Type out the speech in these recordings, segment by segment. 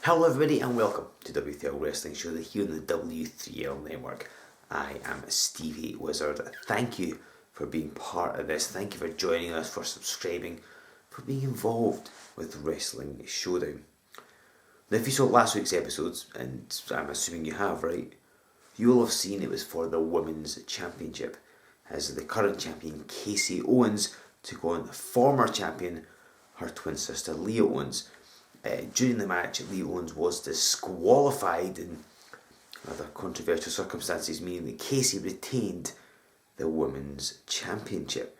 Hello everybody and welcome to W3L Wrestling Show here on the W3L network. I am Stevie Wizard. Thank you for being part of this. Thank you for joining us, for subscribing, for being involved with Wrestling Showdown. Now if you saw last week's episodes, and I'm assuming you have, right, you will have seen it was for the Women's Championship, as the current champion Kasey Owens took on the former champion, her twin sister Leah Owens. During the match, Leah Owens was disqualified in rather controversial circumstances, meaning that Kasey retained the Women's Championship.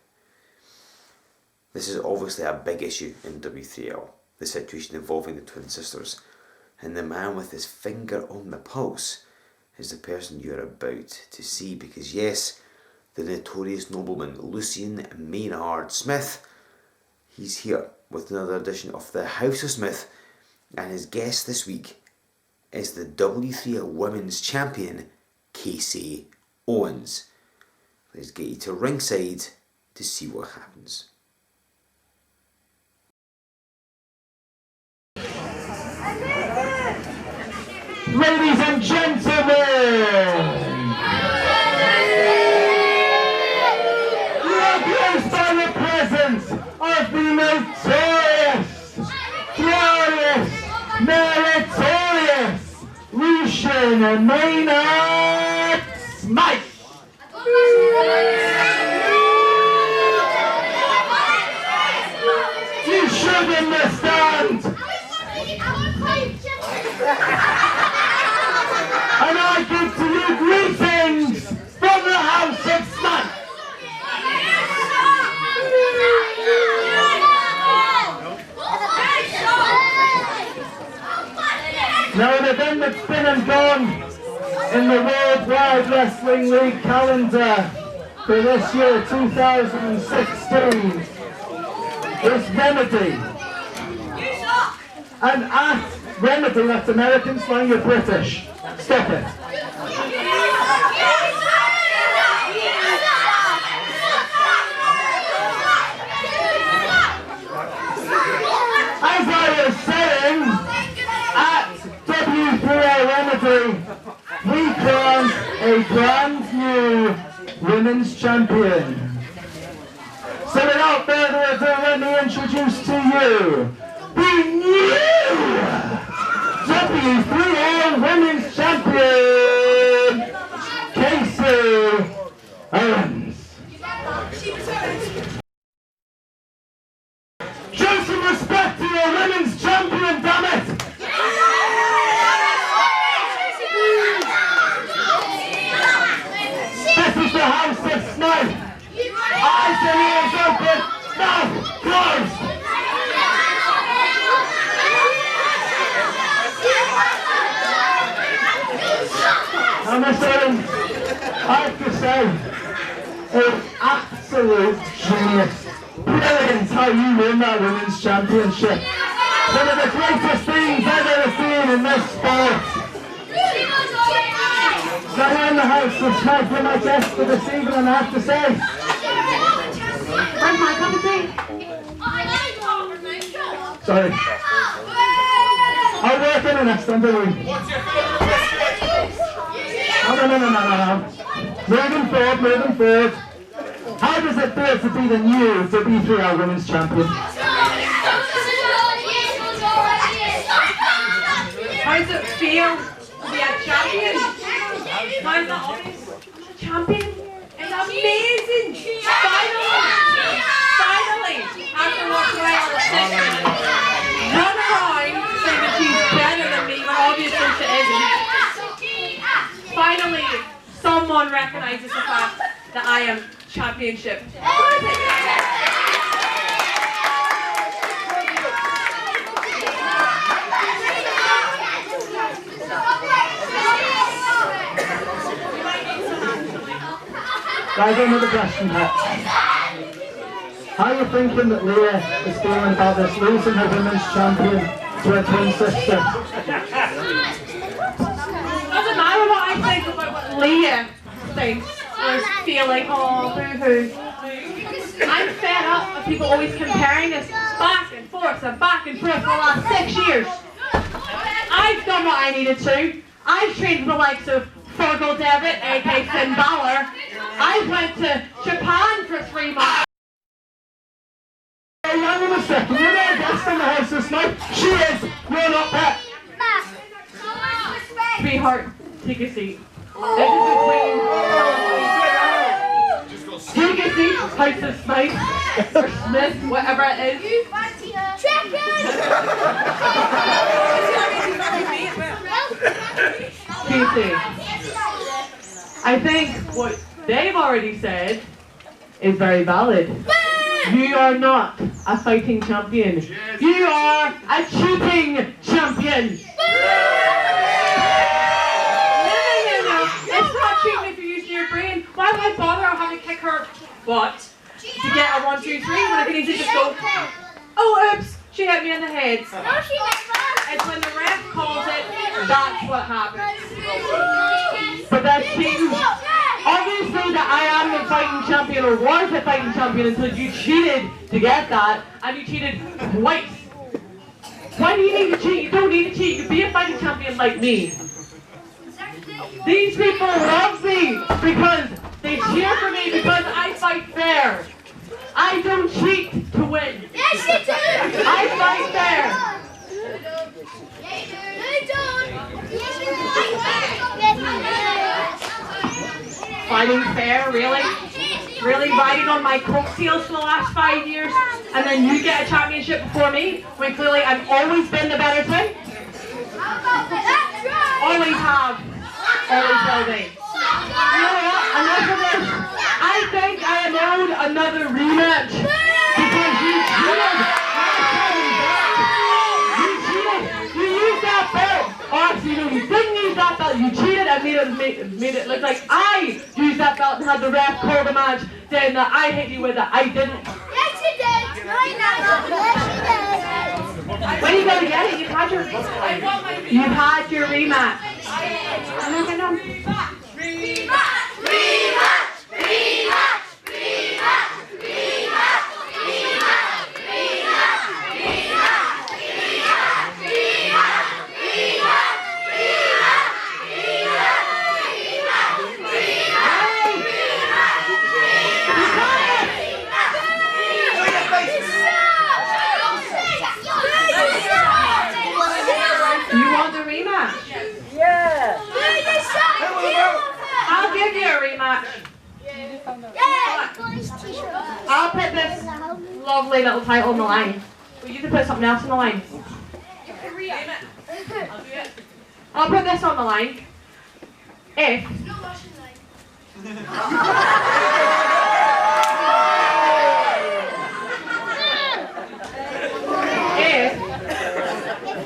This is obviously a big issue in W3L, the situation involving the twin sisters, and the man with his finger on the pulse is the person you're about to see, because yes, the notorious nobleman Lucian Maynard Smith, he's here with another edition of the House of Smith, and his guest this week is the W3L Women's Champion, Kasey Owens. Let's get you to ringside to see what happens. Ladies and gentlemen, you are graced by the presence of the notorious, glorious, meritorious Lucian and Maynard Mike. You should understand. And I give to you greetings from the House of Smith. Now an event that's been and gone in the Worldwide Wrestling League calendar for this year, 2016, is Remedy. And at Remedy, that's American slang, you're British. Stop it. As I was saying, at W3L Remedy, we crowned a brand new women's champion. So without further ado, let me introduce to you the new W3L Women's Champion, Kasey Owens. Show some respect to your women's champion, damn it! This is the House of Smith. Eyes and ears open, mouth closed. And Miss Owens, I have to say, an absolute genius. Brilliant how you win that women's championship. One of the greatest things I've ever seen in this sport. So here in the House of Smith, you're my guest for this evening, and I have to say, where's my cup of tea? Sorry. I'll work in the next one, don't we? Oh, no. Moving forward. How does it feel to be the new W3L Women's Champion? How does it feel to be a champion? Mine's not always champion. It's amazing! Finally! After walking away on the sixth, run around saying that she's better than me, but obviously she isn't. Finally, someone recognizes the fact that I am championship. Guys, another question, Pat. How are you thinking that Leah is feeling about this, losing her women's champion to her twin sister? Doesn't matter what I think about what Leah thinks. was feeling, oh, boo-hoo. I'm fed up of people always comparing us back and forth for the last 6 years. I've done what I needed to. I've trained with the likes of Fergal Devitt, aka Finn Balor. I went to Japan for 3 months. Hey, hang on a second, you're not a guest in the house this night. She is, you're not that. Sweetheart, take a seat. This is the Queen. Take a seat, House of Smith, or Smith, whatever it is. Kasey, I think what they've already said is very valid. You are not a fighting champion. You are a cheating champion. No. It's not cheating if you're using your brain. Why would I bother having to kick her butt to get a 1, 2, 3 when I can easily just go, oh, oops, she hit me in the head. It's when the ref calls it, that's what happens. But that's cheating. Obviously that I am the fighting champion, or was the fighting champion, until you cheated to get that, and you cheated twice. Why do you need to cheat? You don't need to cheat. You can be a fighting champion like me. These people love me because they cheer for me because I fight fair. I don't cheat to win. Yes, you do. I fight fair. Fighting fair, really? Really riding on my coattails for the last 5 years, and then you get a championship before me, when clearly I've always been the better twin? Always have. Always will be. You know what? Enough of this. I think I am owed another rematch, because you cheated. You cheated. You used that belt. Oh, actually, no, you didn't use that belt. You cheated and made it look like I used that belt and had the ref call the match, saying that I hit you with it. I didn't. Yes, you did. No, you didn't. Yes, When are you going to get it? You've had your rematch. You want the rematch? Yeah. I'll give you a rematch. I'll put this lovely little title on the line. But you can put something else on the line. I'll put this on the line. If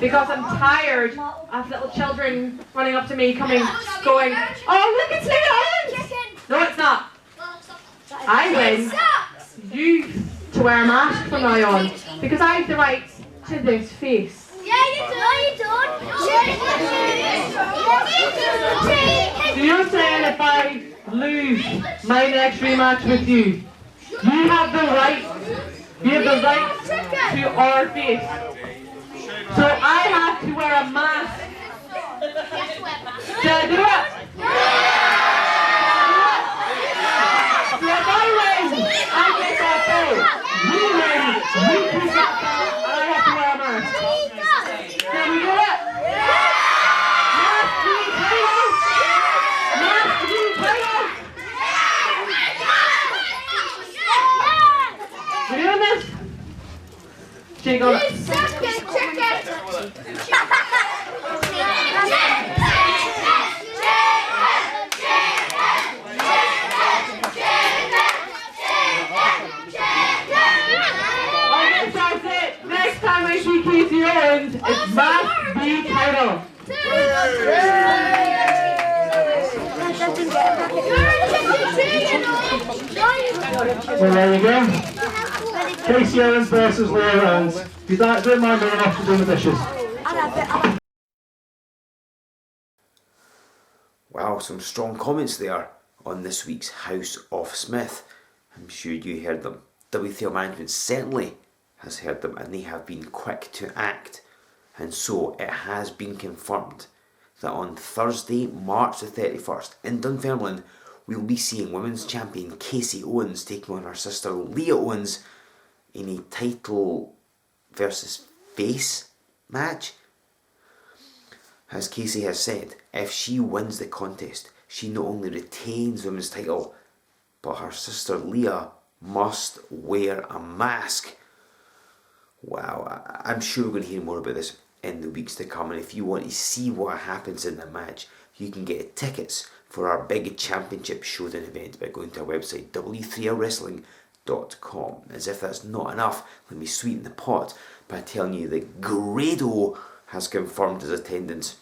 because I'm tired of little children running up to me, going, oh, look, it's Owens! No, it's not. I win you to wear a mask from now on, because I have the right to this face. Yeah, you do. No, you don't. So you're saying if I lose my next rematch with you, you have the right to our face. So I have to wear a mask. Should I do it? So if I win, I get that belt. You win, you keep that belt, and I have to wear a mask. Can we do it? Mask green title! Mask green title! We doing this? Shake on it. Next time I see Kasey Owens, it's Mask B title. Well, there you go. Kasey Owens versus Leah Owens. If you don't mind being off to do the dishes. Wow, some strong comments there on this week's House of Smith. I'm sure you heard them. W3L management certainly has heard them, and they have been quick to act. And so it has been confirmed that on Thursday, March the 31st, in Dunfermline, we'll be seeing Women's Champion Kasey Owens taking on her sister Leah Owens in a title versus face match. As Kasey has said, if she wins the contest, she not only retains women's title, but her sister Leah must wear a mask. Wow, I'm sure we're going to hear more about this in the weeks to come, and if you want to see what happens in the match, you can get tickets for our big championship showdown event by going to our website W3LWrestling.com. As if that's not enough, let me sweeten the pot by telling you that Grado has confirmed his attendance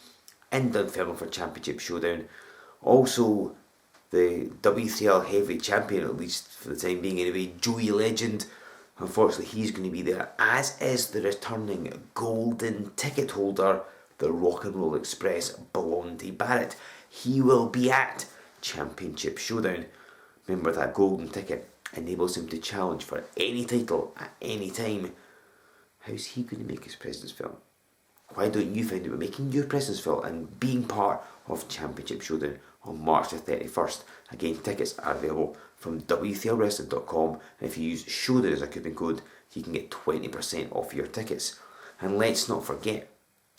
in Dunfermline for Championship Showdown. Also, the W3L Heavy Champion, at least for the time being anyway, Joey Legend, unfortunately he's going to be there, as is the returning golden ticket holder, the Rock and Roll Express, Blondie Barrett. He will be at Championship Showdown. Remember, that golden ticket enables him to challenge for any title at any time. How's he going to make his presence felt? Why don't you find out about making your presence felt and being part of Championship Showdown on March the 31st? Again, tickets are available from W3LWrestling.com, and if you use Showdown as a coupon code, you can get 20% off your tickets. And let's not forget,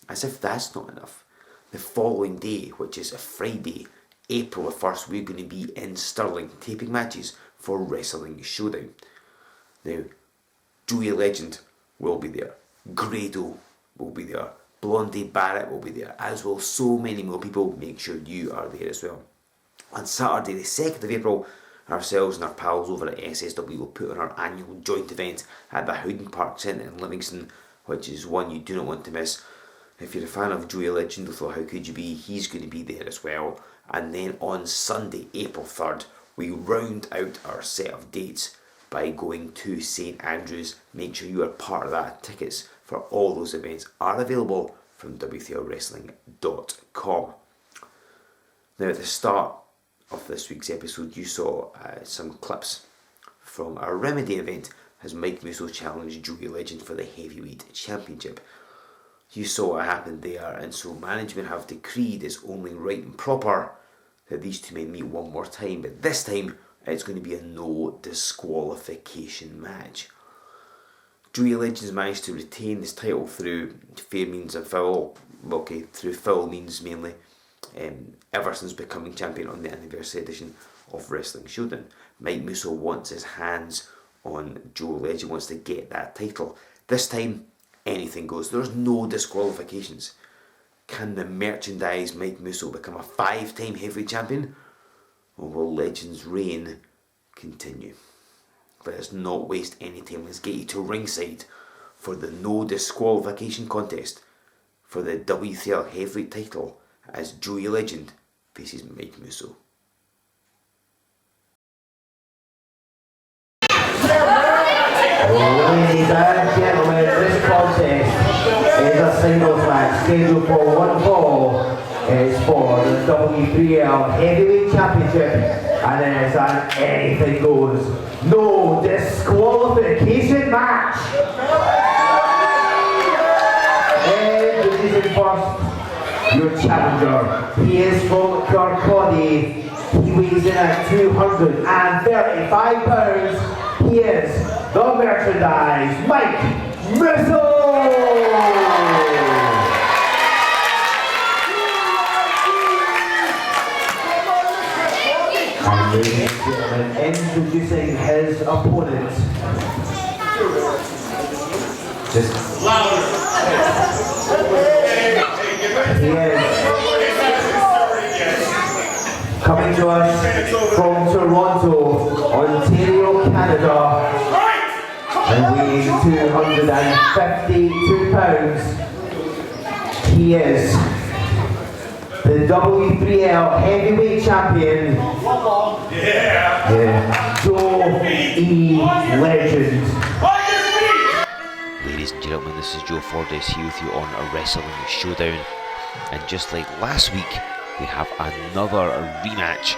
as if that's not enough, the following day, which is a Friday, April the 1st, we're going to be in Stirling taping matches for Wrestling Showdown. Now, Joey Legend will be there, Grado will be there, Blondie Barrett will be there, as will so many more people. Make sure you are there as well. On Saturday the 2nd of April, ourselves and our pals over at SSW will put on our annual joint event at the Howden Park Centre in Livingston, which is one you do not want to miss. If you're a fan of Joey Legend, although how could you be, he's going to be there as well. And then on Sunday, April 3rd, we round out our set of dates by going to St Andrews. Make sure you are part of that. Tickets for all those events are available from W3LWrestling.com. Now, at the start of this week's episode, you saw some clips from our Remedy event as Mike Musso challenged Joey Legend for the Heavyweight Championship. You saw what happened there, and so management have decreed it's only right and proper that these two men meet one more time, but this time it's going to be a no disqualification match. Joey Legend's managed to retain his title through fair means and foul, through foul means mainly, ever since becoming champion on the anniversary edition of Wrestling Showdown. Mike Musso wants his hands on Joey Legend, wants to get that title. This time, anything goes. There's no disqualifications. Can the merchandise Mike Musso become a 5-time heavyweight champion? Or will Legend's reign continue? Let us not waste any time. Let's get you to ringside for the no disqualification contest for the W3L heavyweight title as Joey Legend faces Mike Musso. Ladies and gentlemen, this contest is a singles match scheduled for one fall. It's for the W3L Heavyweight Championship, and it is an anything goes, no disqualification match. Introducing first, your challenger. He is from Kirkcaldy. He weighs in at 235 pounds. He is the merchandise Mike Musso! And ladies and gentlemen, introducing his opponent. Just louder. He is coming to us from Toronto, Ontario, Canada, and weighing 252 pounds. He is the W3L Heavyweight Champion, Joey Legend. Ladies and gentlemen, this is Joe Fordyce here with you on a Wrestling Showdown, and just like last week, we have another rematch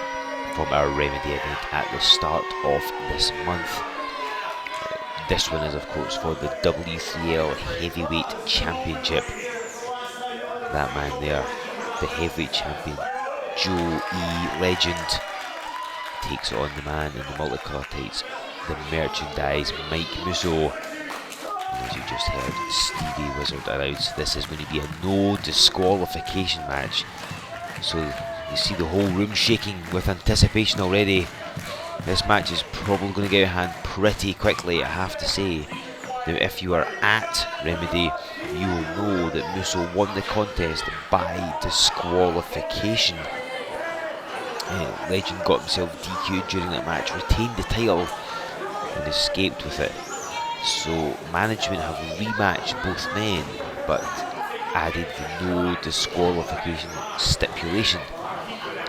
from our Remedy event at the start of this month. This one is of course for the W3L Heavyweight Championship. That man there, the heavyweight champion, Joe E. Legend, takes on the man in the multicolour tights, the merchandise Mike Musso. And as you just heard Stevie Wizard announce, this is going to be a no disqualification match. So you see the whole room shaking with anticipation already. This match is probably going to get out of hand pretty quickly, I have to say. Now, if you are at Remedy, you will know that Musso won the contest by disqualification. Legend got himself DQ'd during that match, retained the title and escaped with it. So management have rematched both men, but added the no disqualification stipulation.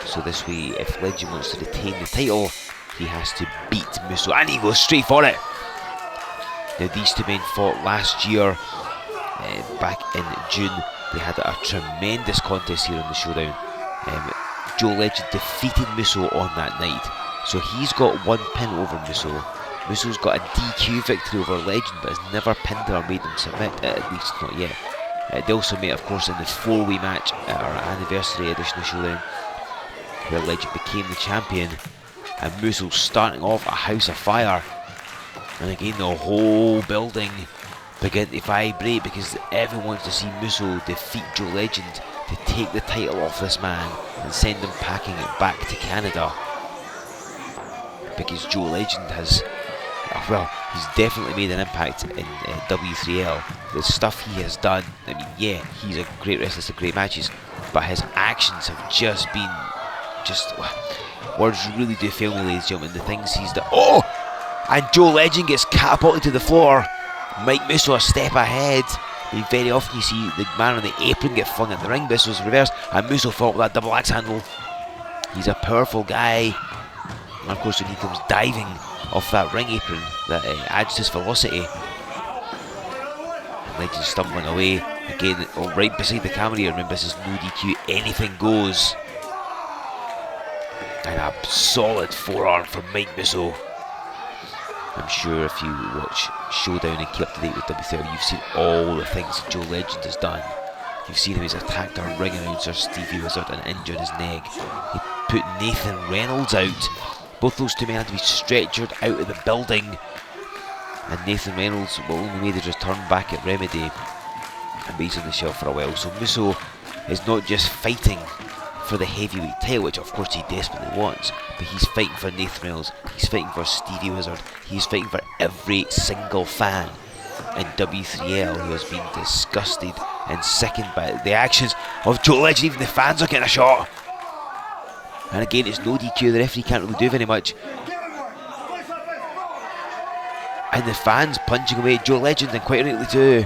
So this way, if Legend wants to retain the title, he has to beat Musso, and he goes straight for it. Now these two men fought last year, back in June. They had a tremendous contest here in the Showdown. Joe Legend defeated Musso on that night, so he's got one pin over Musso. Musso's got a DQ victory over Legend, but has never pinned or made him submit, at least not yet. They also met, of course, in the four-way match at our anniversary edition of Showdown, where Legend became the champion, and Musso's starting off a house of fire. And again, the whole building began to vibrate because everyone wants to see Musso defeat Joe Legend to take the title off this man and send him packing it back to Canada. Because Joe Legend has, well, he's definitely made an impact in W3L. The stuff he has done, I mean, yeah, he's a great wrestler, some great matches, but his actions have just been, words really do fail me, ladies and gentlemen. The things he's done. Oh! And Joe Legend gets catapulted to the floor. Mike Musso a step ahead. I mean, very often you see the man on the apron get flung at the ring. This was reversed, and Musso fought with that double axe handle. He's a powerful guy. And of course, when he comes diving off that ring apron, that adds his velocity. And Legend stumbling away again, right beside the camera here. Remember, this is no DQ. Anything goes. And a solid forearm from Mike Musso. I'm sure if you watch Showdown and keep up to date with W3L, you've seen all the things Joe Legend has done. You've seen him, he's attacked our ring announcer Stevie Wizard and injured his neck. He put Nathan Reynolds out. Both those two men had to be stretchered out of the building. And Nathan Reynolds only made his return back at Remedy and he's on the shelf for a while. So Musso is not just fighting for the heavyweight title, which of course he desperately wants, but he's fighting for Nathan Reynolds, he's fighting for Stevie Wizard, he's fighting for every single fan in W3L who has been disgusted and sickened by the actions of Joe Legend. Even the fans are getting a shot. And again, it's no DQ, the referee can't really do very much. And the fans punching away at Joe Legend, and quite rightly too.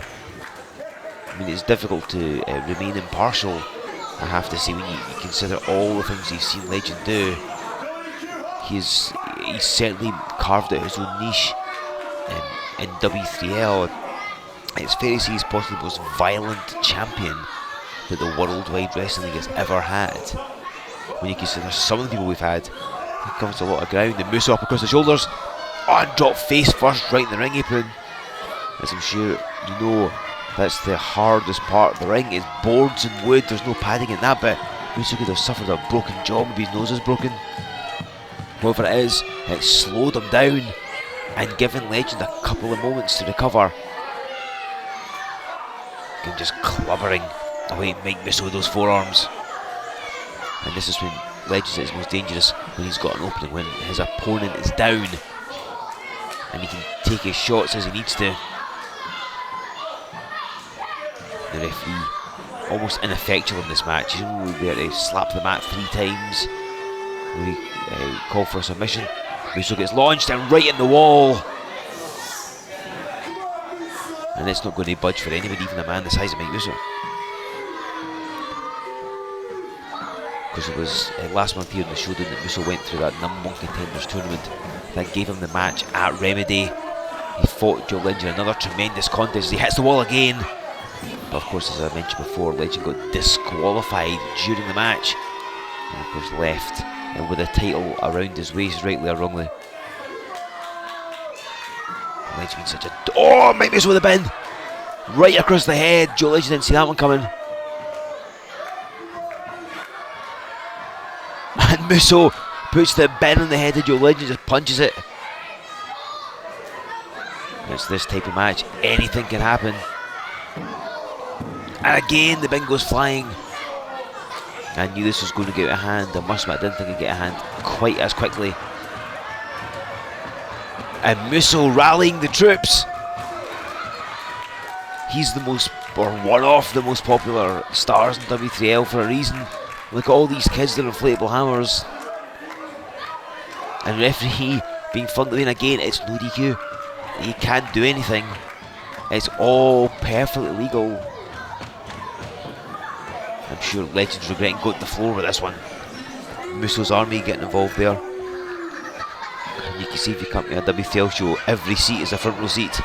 I mean, it's difficult to remain impartial, I have to say, when you consider all the things you've seen Legend do. He's certainly carved out his own niche in W3L. It's fair to say he's possibly the most violent champion that the Worldwide Wrestling League has ever had. When you consider some of the people we've had, he covers a lot of ground. The Musso up across the shoulders, and drop face first right in the ring apron. As I'm sure you know, that's the hardest part of the ring, is boards and wood. There's no padding in that bit. Musso could have suffered a broken jaw, maybe his nose is broken. Whatever it is, it slowed him down and given Legend a couple of moments to recover. And just clubbering away Mike Musso with those forearms. And this is when Legend's at his most dangerous, when he's got an opening, when his opponent is down and he can take his shots as he needs to. The referee almost ineffectual in this match. He's only there to slap the mat 3 times. We call for a submission. Musso gets launched and right in the wall. And it's not going to budge for anybody, even a man the size of Mike Musso. Because it was last month here in the Showdown that Musso went through that #1 contenders tournament that gave him the match at Remedy. He fought Joe Legend in another tremendous contest. He hits the wall again. But of course, as I mentioned before, Legend got disqualified during the match. And of course left and with a title around his waist, rightly or wrongly. Legend been such a... Oh, Mike Musso with a bin! Right across the head. Joe Legend didn't see that one coming. And Musso puts the bin on the head of Joe Legend, just punches it. It's this type of match, anything can happen. And again the bin goes flying. I knew this was going to get out of hand. I must admit, I didn't think it'd get out of hand quite as quickly. And Musso rallying the troops. He's the most, or one of the most popular stars in W3L for a reason. Look at all these kids with inflatable hammers. And referee being fun in again, it's no DQ. He can't do anything. It's all perfectly legal. I'm sure Legend's regretting going to the floor with this one. Musso's army getting involved there. And you can see if you come to a W3L show, every seat is a front row seat.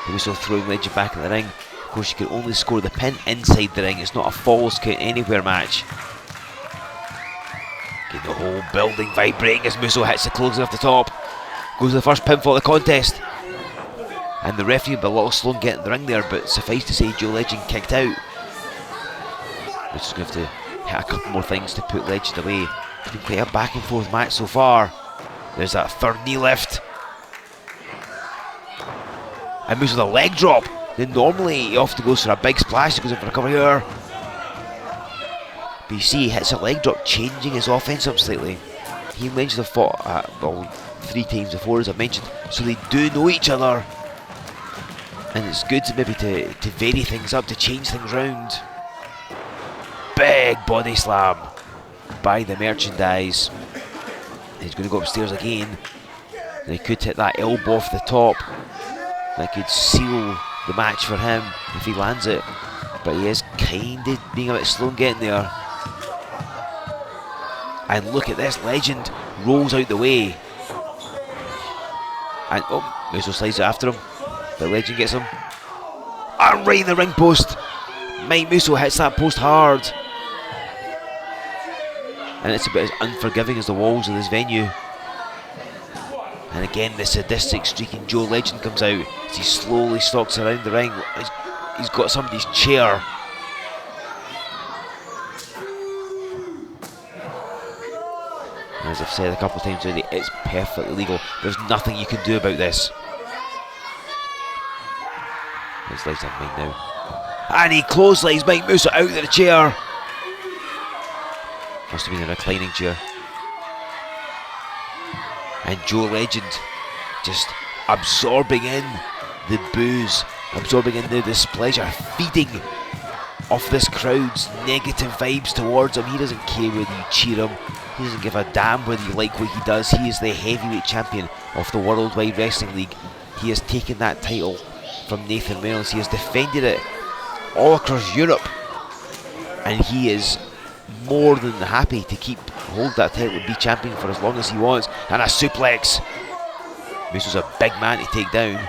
Musso throwing Legend back in the ring. Of course, you can only score the pin inside the ring. It's not a falls count anywhere match. Get the whole building vibrating as Musso hits the closing off the top. Goes to the first pinfall of the contest. And the referee will be a little slow in getting the ring there, but suffice to say, Joe Legend kicked out. Musso's going to have to hit a couple more things to put Legend away. It's been quite a back and forth match so far. There's that third knee lift. And moves with a leg drop. Then normally he often goes for a big splash. He goes in for a cover here. But you see, he hits a leg drop, changing his offense up slightly. He and Legend have fought well, 3 times before, as I've mentioned, so they do know each other. And it's good to maybe to vary things up, to change things round. Big body slam by the merchandise. He's going to go upstairs again. And he could hit that elbow off the top. That could seal the match for him if he lands it. But he is kind of being a bit slow in getting there. And look at this, Legend rolls out the way. And oh, Musso slides it after him. But Legend gets him. And right in the ring post. Mike Musso hits that post hard. And it's about as unforgiving as the walls of this venue. And again, the sadistic streaking Joe Legend comes out as he slowly stalks around the ring. He's got somebody's chair. And as I've said a couple of times already, it's perfectly legal. There's nothing you can do about this. It's Legend on Mike now. And he clotheslines Mike Musso out of the chair. Must have been a reclining chair. And Joe Legend just absorbing in the booze, absorbing in the displeasure, feeding off this crowd's negative vibes towards him. He doesn't care whether you cheer him, he doesn't give a damn whether you like what he does. He is the heavyweight champion of the Worldwide Wrestling League. He has taken that title from Nathan Reynolds. He has defended it all across Europe, and he is more than happy to hold that title and be champion for as long as he wants. And a suplex. Musso's a big man to take down.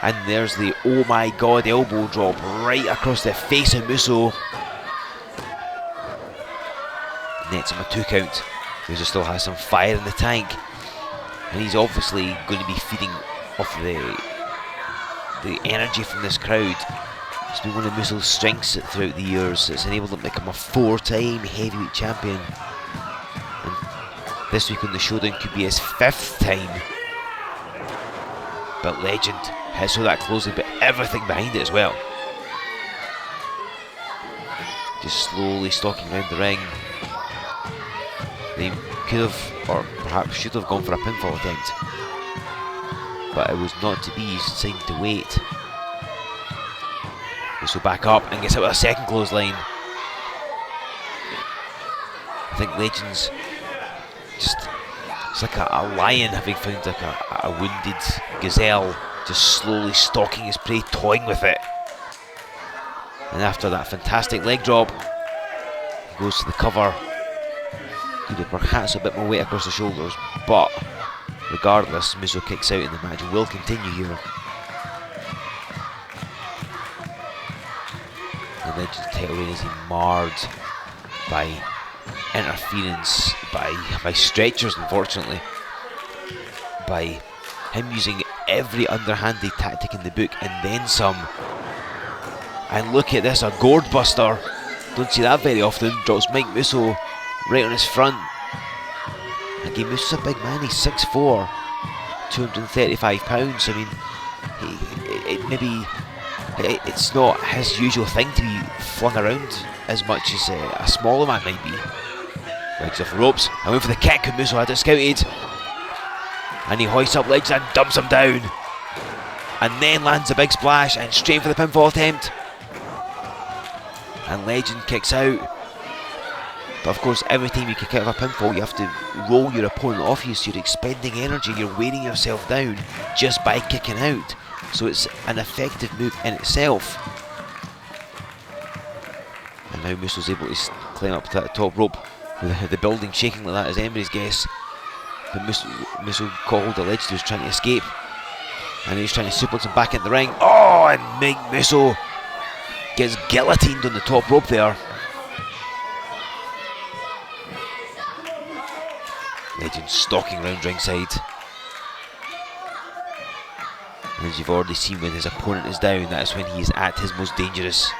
And there's the oh my god elbow drop right across the face of Musso. Nets him a 2 count. Musso still has some fire in the tank. And he's obviously going to be feeding off the energy from this crowd. It's been one of Musso's strengths throughout the years. It's enabled him to become a 4-time heavyweight champion. And this week on the Showdown could be his 5th time. But Legend hits with that closely, but everything behind it as well. Just slowly stalking around the ring. They could have, or perhaps should have, gone for a pinfall attempt, but it was not to be. He's decided to wait. So back up and gets out with a second clothesline. I think Legend's just, it's like a lion having found like a wounded gazelle, just slowly stalking his prey, toying with it. And after that fantastic leg drop, he goes to the cover. Could have perhaps a bit more weight across the shoulders, but Regardless, Musso kicks out and the match will continue here. The Legend's title reign is marred by interference, by stretchers, unfortunately, by him using every underhanded tactic in the book and then some. And look at this, a gourd buster. Don't see that very often. Drops Mike Musso right on his front. Again, Musso's a big man, he's 6'4", 235 pounds. I mean, it's not his usual thing to be flung around as much as a smaller man might be. Legs off the ropes, and went for the kick, and Musso had it scouted. And he hoists up Legend and dumps him down. And then lands a big splash and straight for the pinfall attempt. And Legend kicks out. But of course, every time you kick out of a pinfall, you have to roll your opponent off you, so you're expending energy, you're wearing yourself down just by kicking out. So it's an effective move in itself. And now Musso's able to climb up to that top rope with the building shaking like that, as anybody's guess. But Musso called the Legend who's trying to escape. And he's trying to suplex him back into the ring. Oh, and Mike Musso gets guillotined on the top rope there. Legend stalking round ringside. And as you've already seen, when his opponent is down, that is when he is at his most dangerous.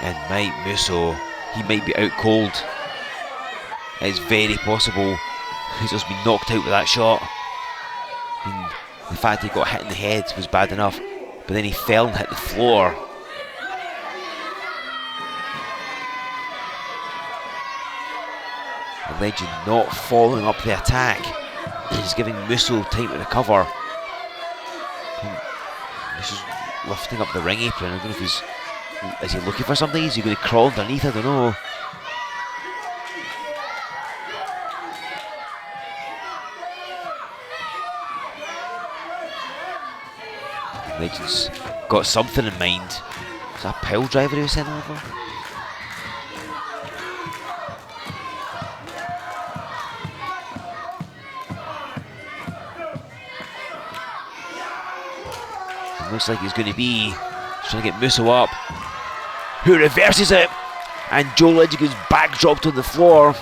And Mike Musso, he might be out cold. It's very possible he's just been knocked out with that shot. I mean, the fact he got hit in the head was bad enough, but then he fell and hit the floor. The Legend not following up the attack. He's giving Musso time to recover. Musso's lifting up the ring apron. I don't know if is he looking for something? Is he going to crawl underneath? I don't know. Legend's got something in mind. Is that a pile driver he was sending over? It looks like he's going to be trying to get Musso up, who reverses it, and Joe Legend gets backdropped on the floor.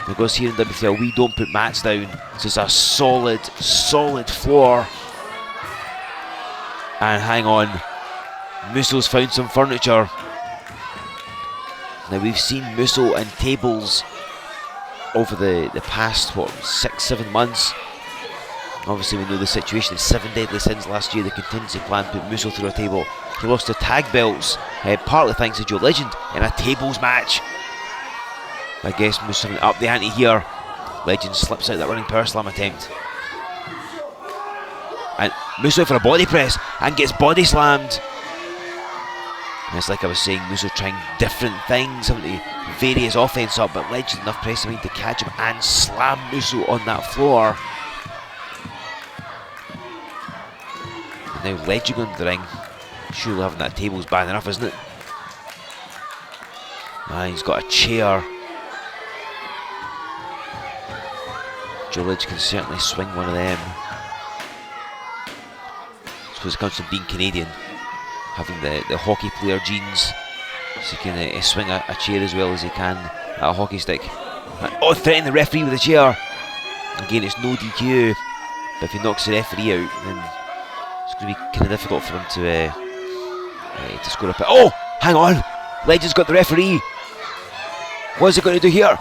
Because here in W3L we don't put mats down, so it's a solid floor. And hang on, Musso's found some furniture. Now we've seen Musso and tables over the past, 6-7 months. Obviously we know the situation, it's 7 deadly sins last year. The contingency plan put Musso through a table. He lost the tag belts, partly thanks to Joe Legend, in a tables match. I guess Musso up the ante here. Legend slips out that running power slam attempt. And Musso for a body press and gets body slammed. And it's like I was saying, Musso trying different things, having to vary his offense up, but Legend enough pressing to catch him and slam Musso on that floor. And now Legend going to the ring. Surely having that table is bad enough, isn't it? And he's got a chair. Joe Legend can certainly swing one of them. I suppose it comes from being Canadian, having the hockey player genes, so he can swing a chair as well as he can at a hockey stick. Oh, threatening the referee with a chair. Again, it's no DQ, but if he knocks the referee out, then it's going to be kind of difficult for him to score a pin. Oh, hang on, Legend's got the referee. What is he going to do here?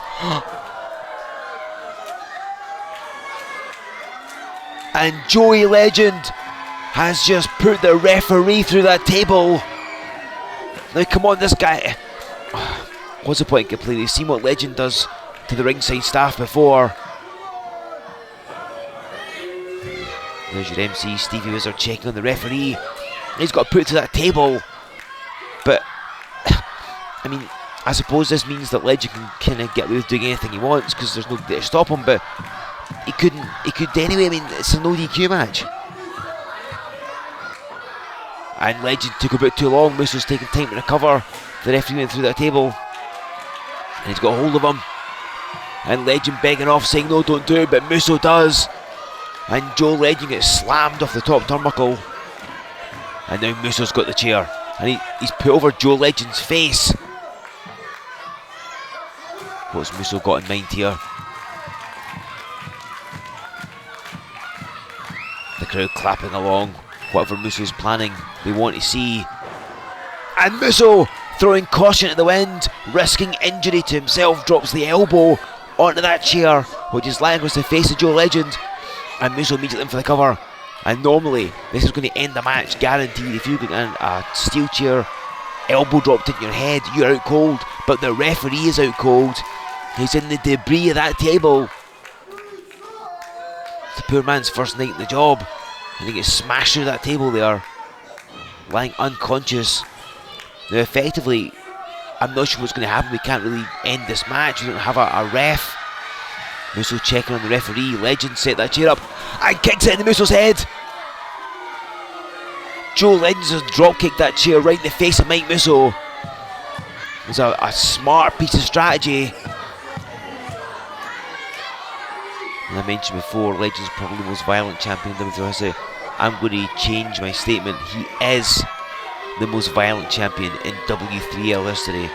And Joey Legend has just put the referee through that table. Now come on, this guy. What's the point in complaining? You've seen what Legend does to the ringside staff before. There's your MC, Stevie Wizard, checking on the referee. He's got put to that table. But, I mean, I suppose this means that Legend can kind of get away with doing anything he wants because there's nobody to stop him, but he could anyway. I mean, it's a no DQ match. And Legend took a bit too long. Musso's taking time to recover. The referee went through that table. And he's got hold of him. And Legend begging off, saying no, don't do it, but Musso does. And Joe Legend gets slammed off the top turnbuckle. And now Musso's got the chair. And he's put over Joe Legend's face. What's Musso got in mind here? The crowd clapping along. Whatever Musso's planning, they want to see. And Musso throwing caution to the wind, risking injury to himself, drops the elbow onto that chair, which is lying across the face of Joe Legend. And Musso immediately in for the cover. And normally this is going to end the match, guaranteed. If you get a steel chair, elbow dropped in your head, you're out cold. But the referee is out cold. He's in the debris of that table. It's the poor man's first night in the job, and he gets smashed through that table there, lying unconscious. Now effectively, I'm not sure what's going to happen. We can't really end this match. We don't have a ref. Musso checking on the referee. Legend set that chair up and kicks it into Musso's head. Joe Legend has drop kicked that chair right in the face of Mike Musso. It's a smart piece of strategy. As I mentioned before, Legend's probably the most violent champion in WWE. I'm going to change my statement. He is the most violent champion in W3L history.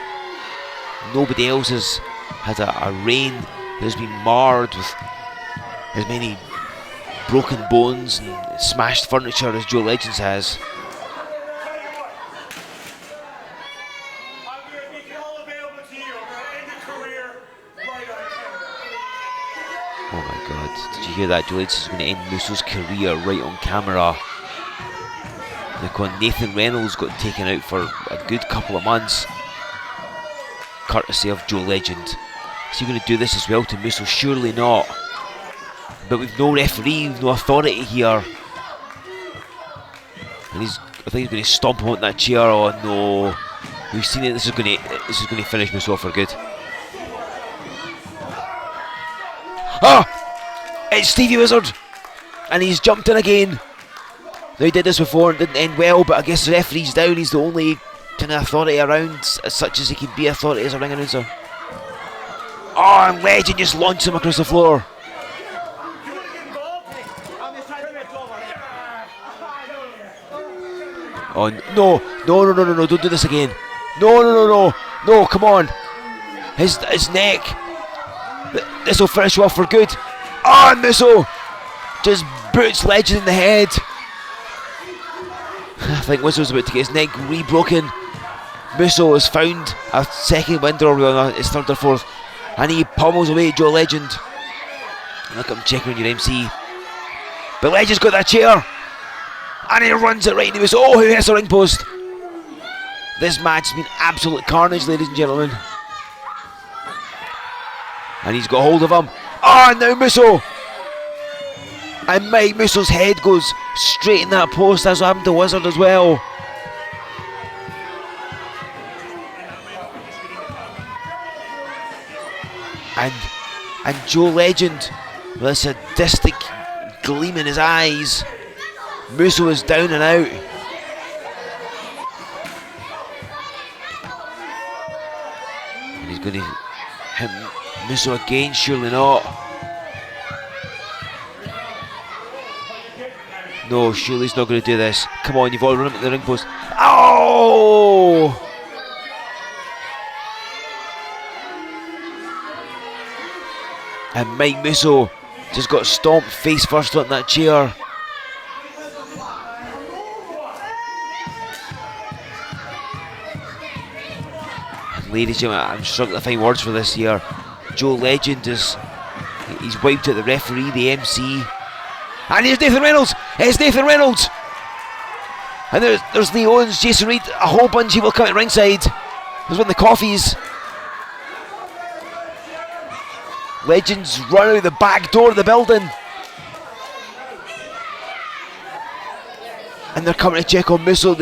Nobody else has a reign that has been marred with as many broken bones and smashed furniture as Joe Legends has. Oh my god, did you hear that? Joe Legends is going to end Musso's career right on camera. Look on, Nathan Reynolds got taken out for a good couple of months, courtesy of Joe Legend. Is he going to do this as well to Musso? Surely not. But with no referee, no authority here. And I think he's going to stomp him on that chair. Oh no. We've seen it, this is going to finish Musso for good. Ah! It's Stevie Wizard! And he's jumped in again. Now he did this before and didn't end well, but I guess the referee's down. He's the only kind of authority around, as such as he can be authority as a ring announcer. Oh, and Legend just launched him across the floor. Oh no, don't do this again. No, come on. His neck. This will finish you off for good. Oh, and Musso just boots Legend in the head. I think Musso's about to get his neck re-broken. Musso has found a second window, or his third or fourth, and he pummels away Joe Legend. Look at him checking on your MC. But Legend's got that chair, and he runs it right into Musso. Oh, who hits the ring post? This match has been absolute carnage, ladies and gentlemen. And he's got hold of him. Oh, and now Musso! And Mike Musso's head goes straight in that post. That's what happened to Wizard as well. And Joe Legend, with a sadistic gleam in his eyes. Musso is down and out. And he's going to hit Musso again, surely not. No, surely he's not going to do this. Come on, you've already run him at the ring post. Oh! And Mike Musso just got stomped face first on that chair. And ladies and gentlemen, I'm struggling to find words for this here. Joe Legend he's wiped out the referee, the MC. And here's Nathan Reynolds! It's Nathan Reynolds! And there's Lee Owens, Jason Reed, a whole bunch of people coming ringside. There's one of the coffees. Legends run out the back door of the building. And they're coming to check on Musso.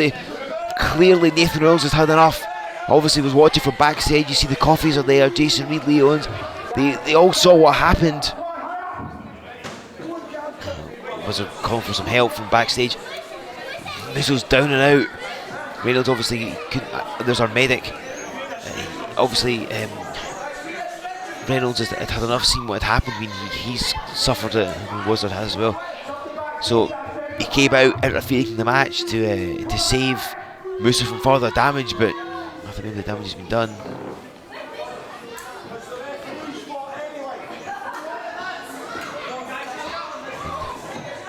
Clearly Nathan Reynolds has had enough. Obviously was watching from backstage. You see the coffees are there. Jason Reed, Lee Owens. They all saw what happened. Was calling for some help from backstage. Musso's down and out. Reynolds obviously couldn't. There's our medic. Obviously Reynolds had had enough seeing what had happened. I mean, he's suffered it. I mean, Wizard has as well. So he came out interfering in the match to save Musso from further damage, but I think the damage has been done.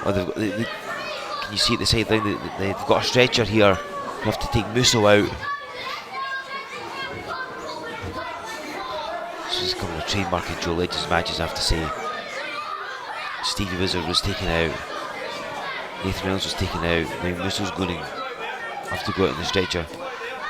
Oh, can you see at the sideline? They've got a stretcher here. They have to take Musso out. This is kind of a trademark in Joe Legends matches, I have to say. Stevie Wizard was taken out. Nathan Reynolds was taken out. Now Musso's going to have to go out on the stretcher.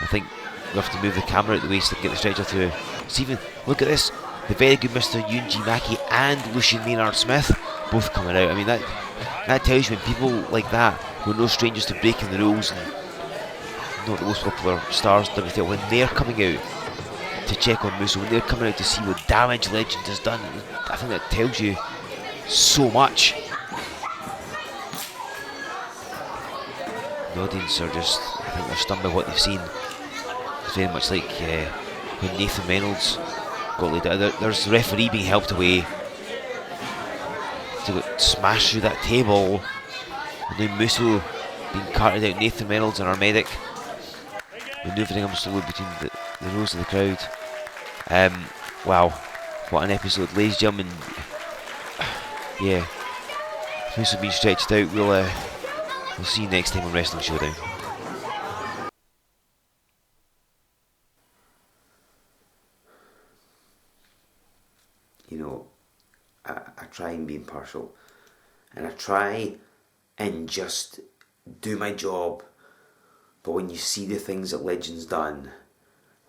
I think we have to move the camera out the way so they can get the stretcher through. Stephen, look at this. The very good Mr. Yunji Maki and Lucian Maynard Smith both coming out. I mean, that tells you when people like that, who are no strangers to breaking the rules and not the most popular stars in WTL, when they're coming out to check on Musso, when they're coming out to see what damage Legend has done, I think that tells you so much. The audience are just, I think they're stunned by what they've seen. It's very much like when Nathan Reynolds got laid out. There's the referee being helped away to get smashed through that table. And now Musso being carted out. Nathan Reynolds and our medic manoeuvring him slowly between the rows of the crowd. Wow, what an episode, ladies and gentlemen. Yeah, Musso being stretched out. We'll see you next time on Wrestling Showdown. You know, I try and be impartial, and I try and just do my job, but when you see the things that Legend's done,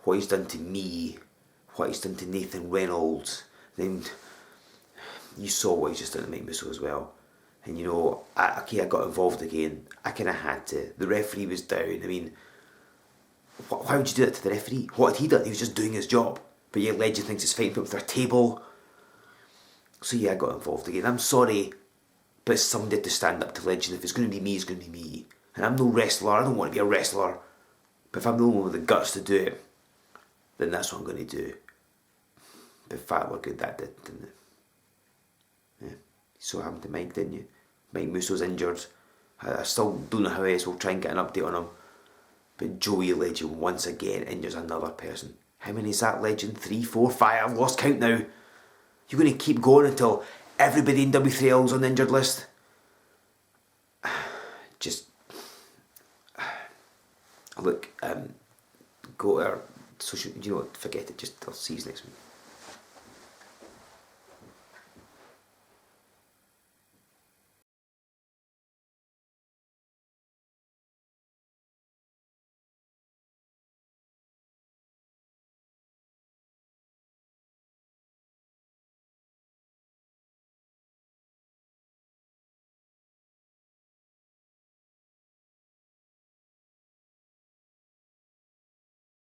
what he's done to me, what he's done to Nathan Reynolds, then you saw what he's just done to Mike Musso as well. And you know, I got involved again. I kind of had to. The referee was down. I mean, why would you do that to the referee? What had he done? He was just doing his job. But yeah, Legend thinks he's fighting with their table. So yeah, I got involved again. I'm sorry, but somebody had to stand up to Legend. If it's going to be me, it's going to be me. And I'm no wrestler. I don't want to be a wrestler. But if I'm the one with the guts to do it, then that's what I'm going to do. But fat look good that did, didn't it? Yeah. So it happened to Mike, didn't you? Mike Musso's injured. I still don't know how else we'll try and get an update on him. But Joey Legend once again injures another person. How many is that, Legend? 3, 4, 5? I've lost count now. You're going to keep going until everybody in W3L is on the injured list? Just... Look, go to our social... You know what? Forget it. I'll see you next week.